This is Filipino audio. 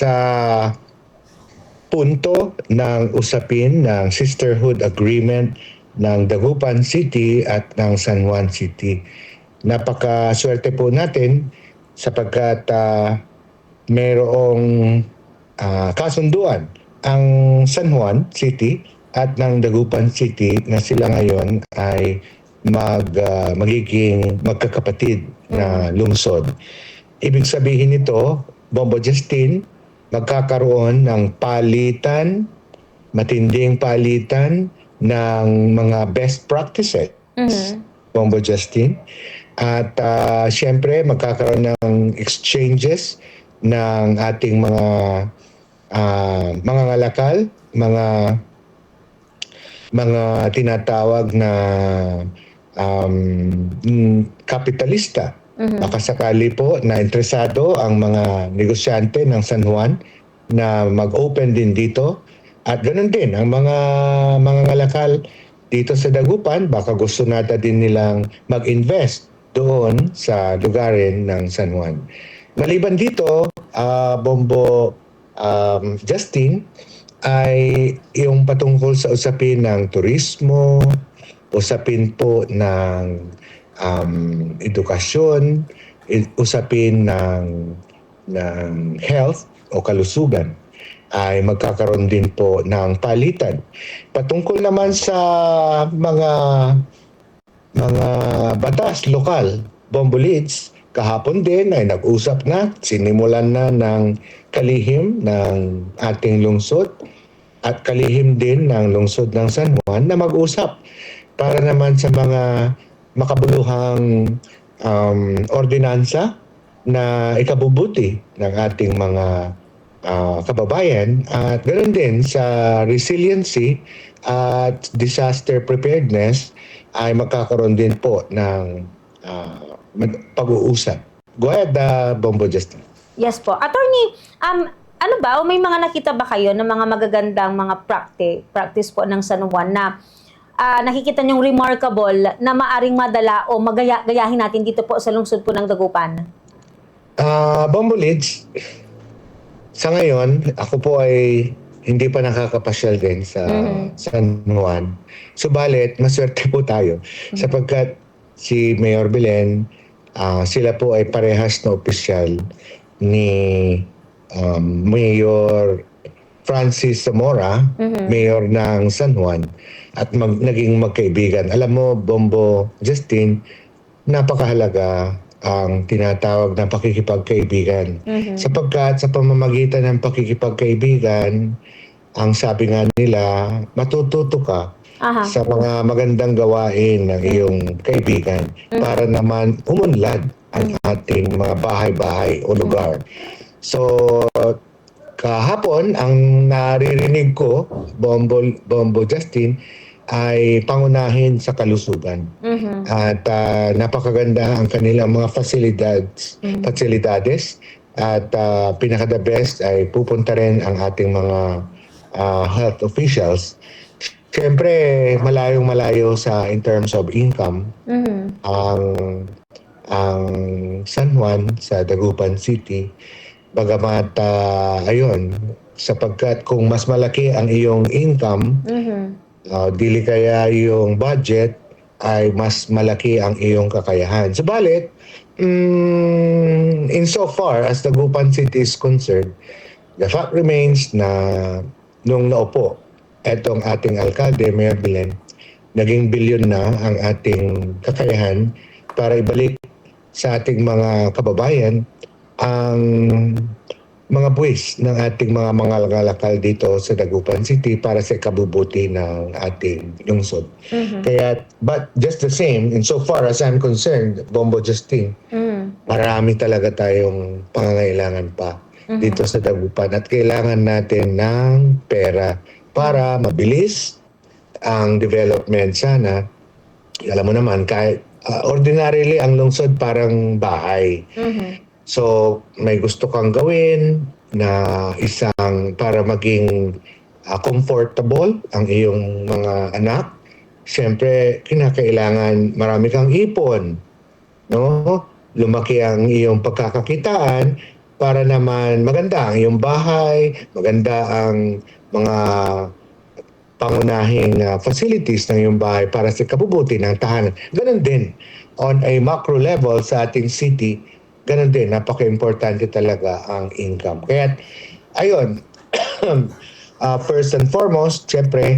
sa punto ng usapin ng Sisterhood Agreement ng Dagupan City at ng San Juan City. Napakaswerte po natin sapagkat mayroong kasunduan ang San Juan City at ng Dagupan City na sila ngayon ay magiging magkakapatid na lungsod. Ibig sabihin nito, Bombo Justin, magkakaroon ng palitan, matinding palitan ng mga best practices. Bombo Justin. At siyempre, magkakaroon ng exchanges ng ating mga ngalakal, mga tinatawag na kapitalista. Baka sakali po na interesado ang mga negosyante ng San Juan na mag-open din dito. At ganoon din, ang mga ngalakal dito sa Dagupan, baka gusto nata din nilang mag-invest doon sa lugarin ng San Juan. Maliban dito, Bombo Justin, ay yung patungkol sa usapin ng turismo, usapin po ng edukasyon, usapin ng health o kalusugan ay magkakaroon din po ng palitan. Patungkol naman sa mga batas lokal, Bombo Leads, kahapon din ay nag-usap na, sinimulan na ng kalihim ng ating lungsod at kalihim din ng lungsod ng San Juan na mag-usap para naman sa mga makabuluhang ordinansa na ikabubuti ng ating mga kababayan at ganoon din sa resiliency at disaster preparedness ay magkakaroon din po ng pag-uusap. Go ahead, Bombo Justin. Yes po. Attorney, ano ba, may mga nakita ba kayo ng mga magagandang mga practice po ng San Juan na nakikita niyong remarkable na maaring madala o magayahin natin dito po sa lungsod po ng Dagupan? Bombo Leads, sa ngayon, ako po ay hindi pa nakakapasyal din sa San Juan. Subalit, maswerte po tayo sapagkat si Mayor Belen, sila po ay parehas na opisyal ni Mayor Francis Zamora, Mayor ng San Juan, at naging magkaibigan. Alam mo, Bombo Justin, napakahalaga ang tinatawag na pakikipagkaibigan. Sapagkat sa pamamagitan ng pakikipagkaibigan, ang sabi nga nila, matututo ka sa mga magandang gawain ng iyong kaibigan para naman umunlad ang ating mga bahay-bahay o lugar. So, kahapon, ang naririnig ko, Bombo Justin, ay pangunahin sa kalusugan. At napakaganda ang kanilang mga fasilidades at pinaka-the best ay pupunta rin ang ating mga health officials. Siyempre, malayong-malayo in terms of income ang San Juan sa Dagupan City. Bagamat ayun, sapagkat kung mas malaki ang iyong income, dili kaya yung budget ay mas malaki ang iyong kakayahan. Subalit, insofar as Dagupan City is concerned, the fact remains na nung naupo etong ating alkalde, Mayor Belen, naging bilyon na ang ating kakayahan para ibalik sa ating mga kababayan ang mga buwis ng ating mga ngalakal dito sa Dagupan City para sa kabubuti ng ating lungsod. Kaya, but just the same, insofar as I'm concerned, Bombo Justin, marami talaga tayong pangangailangan pa dito sa Dagupan at kailangan natin ng pera para mabilis ang development sana. Alam mo naman, kahit ordinarily ang lungsod parang bahay. So, may gusto kang gawin na isang para maging comfortable ang iyong mga anak. Siyempre, kinakailangan marami kang ipon. No? Lumaki ang iyong pagkakakitaan para naman maganda ang iyong bahay, maganda ang mga pangunahing facilities ng iyong bahay para sa kabubuti ng tahanan. Ganon din on a macro level sa ating city, ganon din, napaka-importante talaga ang income. Kaya, ayun, first and foremost, syempre,